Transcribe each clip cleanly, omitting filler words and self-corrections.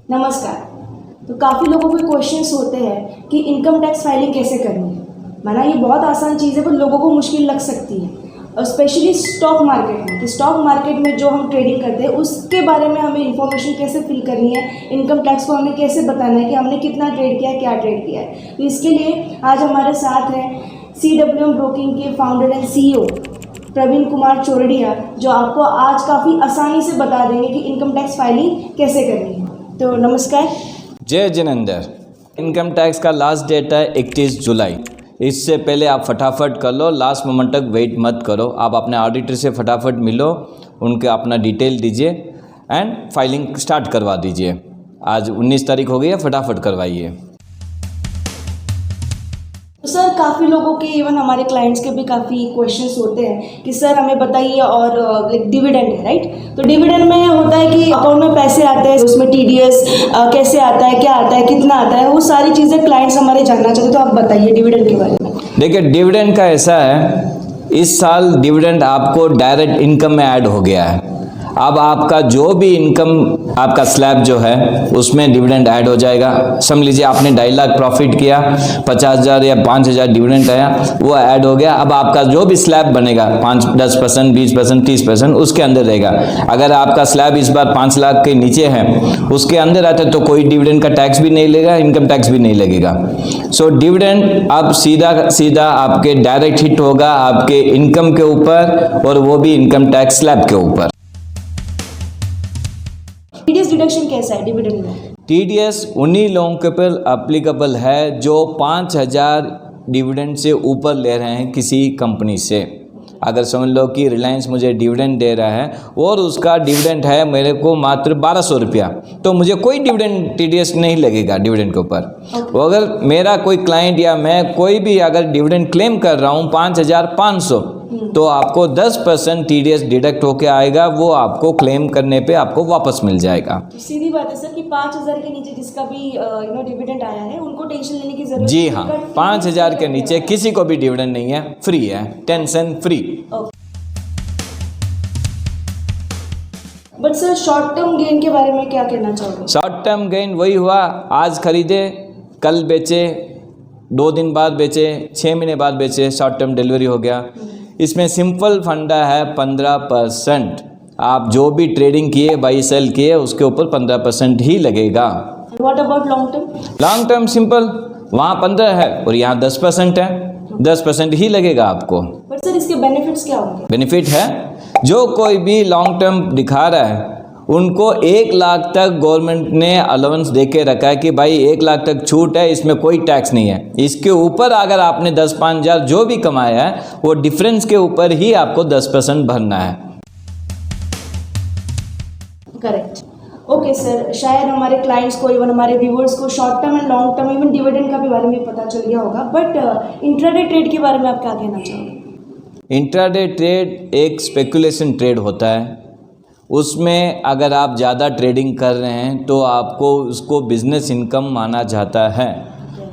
नमस्कार। तो काफ़ी लोगों के क्वेश्चंस होते हैं कि इनकम टैक्स फाइलिंग कैसे करनी है। माना ये बहुत आसान चीज़ है पर लोगों को मुश्किल लग सकती है, और स्पेशली स्टॉक मार्केट में, कि स्टॉक मार्केट में जो हम ट्रेडिंग करते हैं उसके बारे में हमें इन्फॉर्मेशन कैसे फिल करनी है, इनकम टैक्स को हमें कैसे बताना है कि हमने कितना ट्रेड किया है, क्या ट्रेड किया है। तो इसके लिए आज हमारे साथ हैं CWM ब्रोकिंग के founder and CEO Praveen Kumar Chordia, जो आपको आज काफ़ी आसानी से बता देंगे कि इनकम टैक्स फाइलिंग कैसे करनी है। तो नमस्कार। जय जिनेंद्र। इनकम टैक्स का लास्ट डेट है 31 जुलाई। इससे पहले आप फटाफट कर लो, लास्ट मोमेंट तक वेट मत करो। आप अपने ऑडिटर से फटाफट मिलो, उनके अपना डिटेल दीजिए एंड फाइलिंग स्टार्ट करवा दीजिए। आज 19 तारीख हो गई है, फटाफट करवाइए। तो सर काफ़ी लोगों के, इवन हमारे क्लाइंट्स के भी काफ़ी क्वेश्चंस होते हैं कि सर हमें बताइए, और लाइक डिविडेंड है राइट। तो डिविडेंड में होता है कि अकाउंट में पैसे आते हैं, उसमें TDS कैसे आता है, क्या आता है, कितना आता है, वो सारी चीज़ें क्लाइंट्स हमारे जानना चाहते हैं। तो आप बताइए डिविडेंड के बारे में। देखिए, डिविडेंड का ऐसा है, इस साल डिविडेंड आपको डायरेक्ट इनकम में ऐड हो गया है। अब आपका जो भी इनकम आपका स्लैब जो है उसमें डिविडेंड ऐड हो जाएगा। समझ लीजिए आपने 2.5 लाख प्रॉफिट किया, 50,000 या 5,000 डिविडेंड आया, वो ऐड हो गया। अब आपका जो भी स्लैब बनेगा 5, 10%, 20%, 30% उसके अंदर रहेगा। अगर आपका स्लैब इस बार 5 लाख के नीचे है, उसके अंदर आता है तो कोई डिविडेंड का टैक्स भी नहीं लगेगा, इनकम टैक्स भी नहीं लगेगा। सो डिविडेंड अब सीधा आपके डायरेक्ट हिट होगा आपके इनकम के ऊपर, और वो भी इनकम टैक्स स्लैब के ऊपर। TDS डिडक्शन कैसा है डिविडेंड में? TDS उन्हीं लोगों के पर अप्लीकेबल है जो 5,000 डिविडेंड से ऊपर ले रहे हैं किसी कंपनी से। अगर समझ लो कि रिलायंस मुझे डिविडेंड दे रहा है और उसका डिविडेंड है मेरे को मात्र 1,200 रुपया, तो मुझे कोई डिविडेंड TDS नहीं लगेगा डिविडेंड के ऊपर। वो अगर मेरा कोई क्लाइंट या मैं कोई भी अगर डिविडेंड क्लेम कर रहा हूँ 5,500, तो आपको 10% TDS डिडक्ट होके आएगा, वो आपको क्लेम करने पे आपको वापस मिल जाएगा। तो सीधी बात है सर कि 5,000 के नीचे जिसका भी डिविडेंड आया है उनको टेंशन लेने की जरूरत जी हाँ, 5,000 के नीचे किसी को भी डिविडेंड नहीं है, फ्री है, tension free. But sir short term gain के बारे में क्या कहना चाहोगे? शॉर्ट टर्म गेन वही हुआ, आज खरीदे कल बेचे, 2 दिन बाद बेचे, 6 महीने बाद बेचे, शॉर्ट टर्म डिलीवरी हो गया। इसमें सिंपल फंडा है 15%। आप जो भी ट्रेडिंग किए, बाई सेल किए, उसके ऊपर 15% ही लगेगा। What about long term? Long term simple, वहाँ 15 है और यहाँ 10% है, 10% ही लगेगा आपको। बट सर इसके बेनिफिट्स क्या होंगे? बेनिफिट है, जो कोई भी लॉन्ग टर्म दिखा रहा है उनको 1 लाख तक गवर्नमेंट ने अलाउंस दे के रखा है कि भाई 1 लाख तक छूट है, इसमें कोई टैक्स नहीं है। इसके ऊपर अगर आपने 10-5 हज़ार जो भी कमाया है वो डिफरेंस के ऊपर ही आपको 10% भरना है। करेक्ट। ओके सर, शायद हमारे क्लाइंट्स को, इवन हमारे व्यूअर्स को short term and long term, even dividend का भी बारे में पता चल गया होगा। बट इंट्राडे ट्रेड के बारे में आप क्या कहना चाहोगे? इंट्राडे ट्रेड एक स्पेकुलेशन ट्रेड होता है। उसमें अगर आप ज़्यादा ट्रेडिंग कर रहे हैं तो आपको उसको बिजनेस इनकम माना जाता है।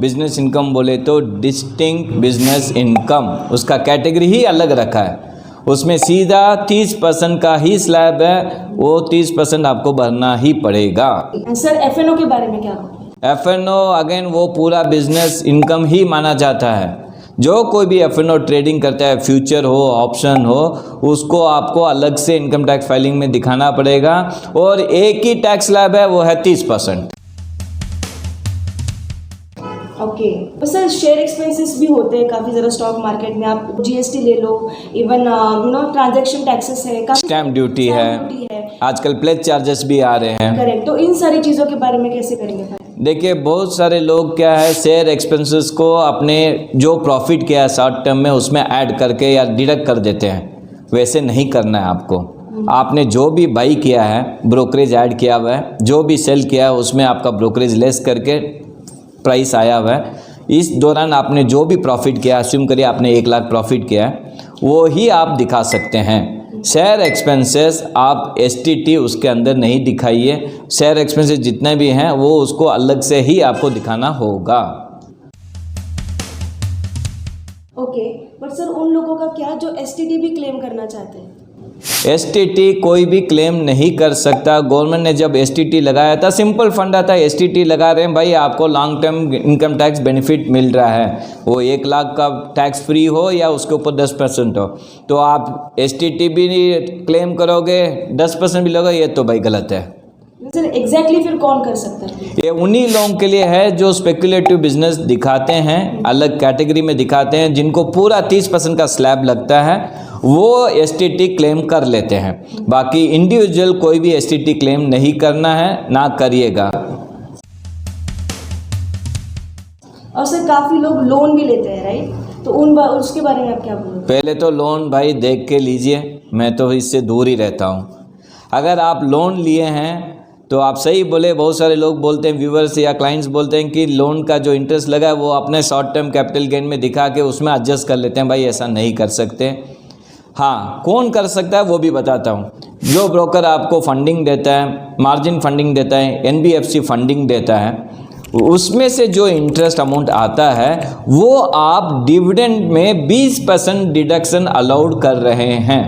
बिजनेस इनकम बोले तो डिस्टिंक्ट बिजनेस इनकम, उसका कैटेगरी ही अलग रखा है। उसमें सीधा 30% का ही स्लैब है, वो 30% आपको भरना ही पड़ेगा। सर FNO के बारे में क्या कहोगे? FNO अगेन वो पूरा बिजनेस इनकम ही माना जाता है। जो कोई भी FNO ट्रेडिंग करता है, फ्यूचर हो, ऑप्शन हो, उसको आपको अलग से इनकम टैक्स फाइलिंग में दिखाना पड़ेगा, और एक ही टैक्स स्लैब है, वो है 30%। ओके। तो सर शेयर एक्सपेंसेस भी होते हैं काफ़ी ज़्यादा स्टॉक मार्केट में। आप GST ले लो, इवन ट्रांजैक्शन टैक्सेस है, स्टैम्प ड्यूटी है, आजकल प्लेज चार्जेस भी आ रहे हैं। करेक्ट। तो इन सारी चीज़ों के बारे में कैसे करेंगे? देखिए, बहुत सारे लोग क्या है, शेयर एक्सपेंसेस को अपने जो प्रॉफिट किया है शॉर्ट टर्म में उसमें ऐड करके या डिडक्ट कर देते हैं। वैसे नहीं करना है आपको। आपने जो भी बाई किया है, ब्रोकरेज ऐड किया हुआ है, जो भी सेल किया है उसमें आपका ब्रोकरेज लेस करके प्राइस आया हुआ है। इस दौरान आपने जो भी प्रॉफिट किया, अस्यूम करिए आपने 1 लाख प्रॉफिट किया है, वो ही आप दिखा सकते हैं। शेयर एक्सपेंसेस आप STT उसके अंदर नहीं दिखाइए। शेयर एक्सपेंसेस जितने भी हैं वो उसको अलग से ही आपको दिखाना होगा। ओके। बट सर उन लोगों का क्या जो STT भी क्लेम करना चाहते हैं? एसटीटी कोई भी क्लेम नहीं कर सकता। गवर्नमेंट ने जब एसटीटी लगाया था, सिंपल फंडा था, एसटीटी लगा रहे हैं भाई, आपको long term income tax benefit मिल रहा है, वो 1 लाख का टैक्स फ्री हो या उसके ऊपर 10% हो, तो आप एसटीटी भी क्लेम करोगे, 10% भी लोगे, ये तो भाई गलत है। सर एग्जैक्टली फिर कौन कर सकता है? ये उन्हीं लोगों के लिए है जो स्पेकुलेटिव बिजनेस दिखाते हैं, अलग कैटेगरी में दिखाते हैं, जिनको पूरा 30% का स्लैब लगता है, वो एसटीटी क्लेम कर लेते हैं। बाकी इंडिविजुअल कोई भी एसटीटी क्लेम नहीं करना है, ना करिएगा। और सर काफ़ी लोग लोन भी लेते हैं, राइट? तो उसके बारे में आप क्या बोलोगे? पहले तो लोन भाई देख के लीजिए, मैं तो इससे दूर ही रहता हूँ। अगर आप लोन लिए हैं तो आप सही बोले, बहुत सारे लोग बोलते हैं, व्यूवर्स या क्लाइंट्स बोलते हैं कि लोन का जो इंटरेस्ट लगा है वो अपने शॉर्ट टर्म कैपिटल गेन में दिखा के उसमें एडजस्ट कर लेते हैं। भाई ऐसा नहीं कर सकते। हाँ, कौन कर सकता है वो भी बताता हूँ। जो ब्रोकर आपको फंडिंग देता है, मार्जिन फंडिंग देता है, एनबीएफसी फंडिंग देता है, उसमें से जो इंटरेस्ट अमाउंट आता है वो आप डिविडेंड में 20% डिडक्शन अलाउड कर रहे हैं।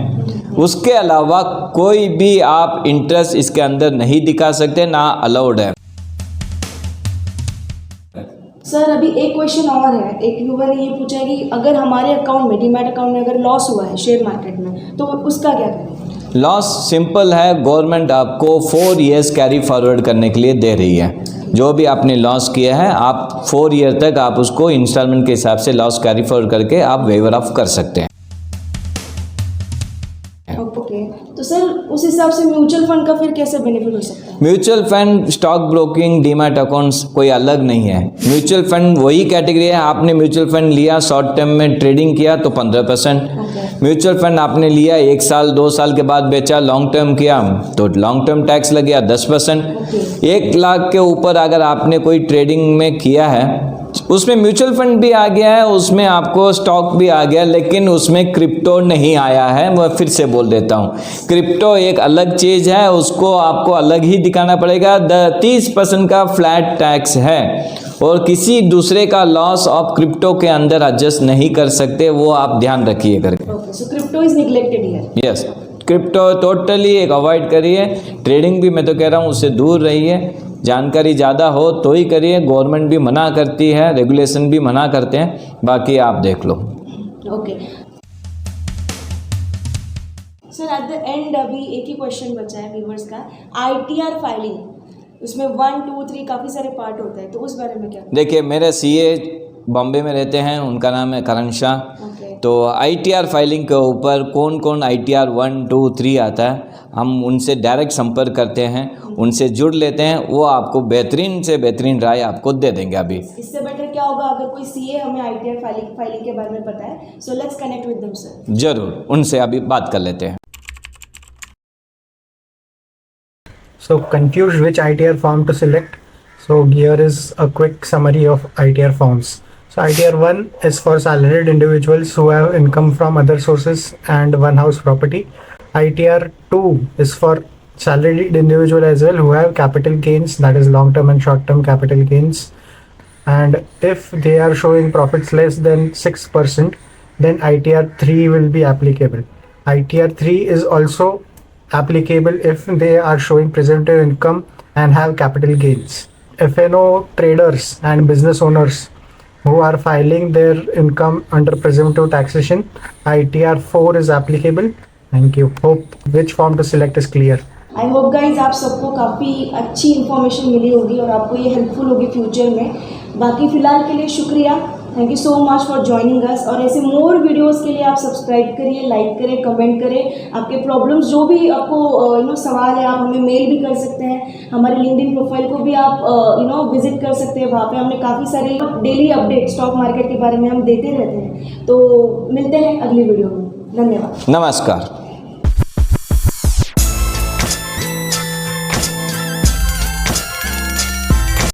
उसके अलावा कोई भी आप इंटरेस्ट इसके अंदर नहीं दिखा सकते, ना अलाउड है। सर अभी एक क्वेश्चन और है, एक व्यूवर ने ये पूछा है कि अगर हमारे अकाउंट में, डीमैट अकाउंट में अगर लॉस हुआ है शेयर मार्केट में, तो उसका क्या करें? लॉस सिंपल है, गवर्नमेंट आपको 4 ईयर्स कैरी फॉरवर्ड करने के लिए दे रही है। जो भी आपने लॉस किया है, आप 4 ईयर तक आप उसको इंस्टॉलमेंट के हिसाब से लॉस कैरी फॉरवर्ड करके आप वेवर ऑफ कर सकते हैं। ओके, तो सर उस हिसाब से म्यूचुअल फंड का फिर कैसे बेनिफिट हो सकता है? Mutual fund, stock broking, demat accounts कोई अलग नहीं है। म्यूचुअल फंड वही कैटेगरी है, आपने म्यूचुअल फंड लिया, शॉर्ट टर्म में ट्रेडिंग किया तो 15%। म्यूचुअल फंड आपने लिया 1 साल 2 साल के बाद बेचा, लॉन्ग टर्म किया तो लॉन्ग टर्म टैक्स लग गया 10%। 1 लाख के ऊपर अगर आपने कोई ट्रेडिंग में किया है, उसमें म्यूचुअल फंड भी आ गया है, उसमें आपको स्टॉक भी आ गया, लेकिन उसमें क्रिप्टो नहीं आया है। मैं फिर से बोल देता हूँ, क्रिप्टो एक अलग चीज़ है, उसको आपको अलग ही दिखाना पड़ेगा। 30% का फ्लैट टैक्स है और किसी दूसरे का लॉस आप क्रिप्टो के अंदर एडजस्ट नहीं कर सकते, वो आप ध्यान रखिए करके। So crypto is neglected here. Yes, crypto totally एक अवॉइड करिए। ट्रेडिंग भी मैं तो कह रहा हूँ उससे दूर रहिए। जानकारी ज़्यादा हो तो ही करिए, गवर्नमेंट भी मना करती है, रेगुलेशन भी मना करते हैं, बाकी आप देख लो। Okay sir, at the end अभी एक ही क्वेश्चन बचा है व्यूअर्स का, आईटीआर फाइलिंग, उसमें 1 2 3 काफ़ी सारे पार्ट होते हैं, तो उस बारे में क्या? देखिए, मेरे सीए बॉम्बे में रहते हैं, उनका नाम है करण शाह। तो आईटीआर फाइलिंग के ऊपर कौन कौन आईटीआर 1 2 3 आता है, हम उनसे डायरेक्ट संपर्क करते हैं, उनसे जुड़ लेते हैं, वो आपको बेहतरीन से बेहतरीन राय आपको दे देंगे। अभी इससे बेटर क्या होगा, अगर कोई सीए हमें आईटीआर फाइलिंग के बारे में पता है, so let's connect with them sir. जरूर, उनसे अभी बात कर लेते हैं। So confused which ITR form to select? So here is a quick summary of ITR forms. So ITR 1 is for salaried individuals who have income from other sources and one house property. ITR 2 is for salaried individual as well who have capital gains, that is long term and short term capital gains. And if they are showing profits less than 6%, then ITR 3 will be applicable. ITR 3 is also applicable if they are showing presumptive income and have capital gains. FNO traders and business owners who are filing their income under presumptive taxation, ITR 4 is applicable. Thank you. Hope which form to select is clear. I hope guys आप सबको काफ़ी अच्छी information मिली होगी और आपको ये helpful होगी future में। बाकी फ़िलहाल के लिए शुक्रिया, thank you so much for joining us. और ऐसे मोर वीडियोस के लिए आप सब्सक्राइब करिए, लाइक करें, कमेंट करें। आपके प्रॉब्लम्स जो भी आपको सवाल है, आप हमें मेल भी कर सकते हैं। हमारे लिंक्डइन प्रोफाइल को भी आप विजिट कर सकते हैं, वहाँ पे हमने काफ़ी सारे डेली अपडेट स्टॉक मार्केट के बारे में हम देते रहते हैं। तो मिलते हैं अगली वीडियो में, धन्यवाद, नमस्कार।